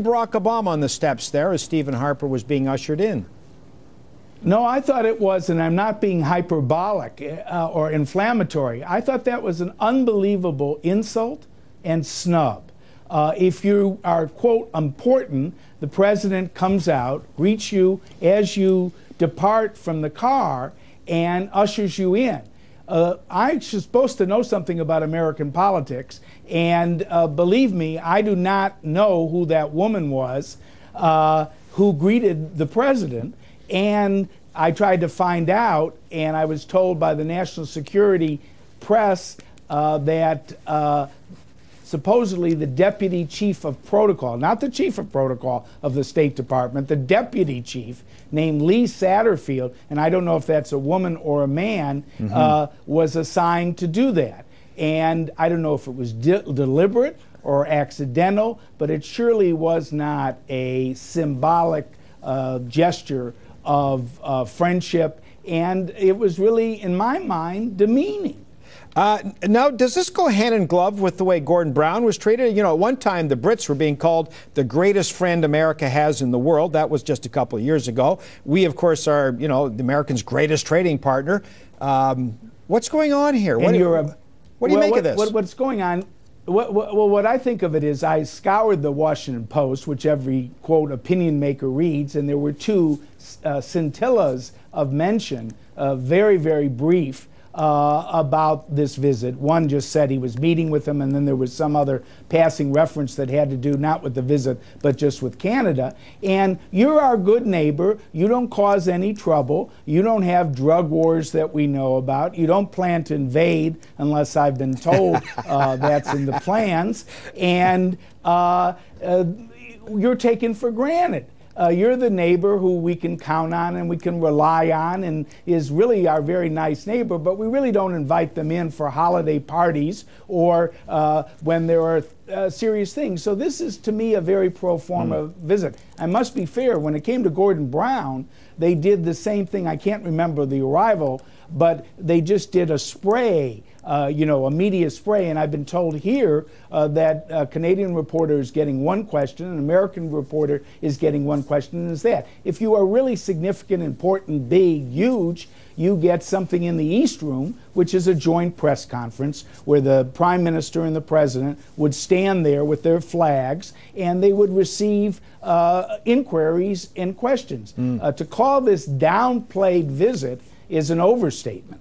Barack Obama on the steps there as Stephen Harper was being ushered in. No, I thought it was, and I'm not being hyperbolic or inflammatory. I thought that was an unbelievable insult and snub. If you are, quote, important, the president comes out, greets you as you depart from the car, and ushers you in. I'm supposed to know something about American politics, and believe me, I do not know who that woman was who greeted the president. And I tried to find out, and I was told by the national security press that supposedly the Deputy Cheif of Protocol, not the Chief of Protocol of the State Department, the Deputy Chief, named Lee Satterfield, and I don't know if that's a woman or a man, was assigned to do that. And I don't know if it was deliberate or accidental, but it surely was not a symbolic gesture of friendship, and it was really, in my mind, demeaning. Now, does this go hand in glove with the way Gordon Brown was treated? You know, at one time, the Brits were being called the greatest friend America has in the world. That was just a couple of years ago. We, of course, are, you know, the Americans' greatest trading partner. What's going on here? What do you make of this? What's going on? What I think of it is I scoured the Washington Post, which every, quote, opinion maker reads, and there were two scintillas of mention, very, very brief, about this visit. One just said he was meeting with him, and then there was some other passing reference that had to do not with the visit, but just with Canada. And you're our good neighbor. You don't cause any trouble. You don't have drug wars that we know about. You don't plan to invade, unless I've been told that's in the plans. And you're taken for granted. You're the neighbor who we can count on and we can rely on and is really our very nice neighbor, but we really don't invite them in for holiday parties or when there are serious things. So this is, to me, a very pro forma visit. I must be fair, when it came to Gordon Brown, they did the same thing. I can't remember the arrival, but they just did a spray, you know, a media spray. And I've been told here that a Canadian reporter is getting one question, an American reporter is getting one question, and is that if you are really significant, important, big, huge, you get something in the East Room, which is a joint press conference where the Prime Minister and the President would stand there with their flags and they would receive inquiries and questions. To call this downplayed visit is an overstatement.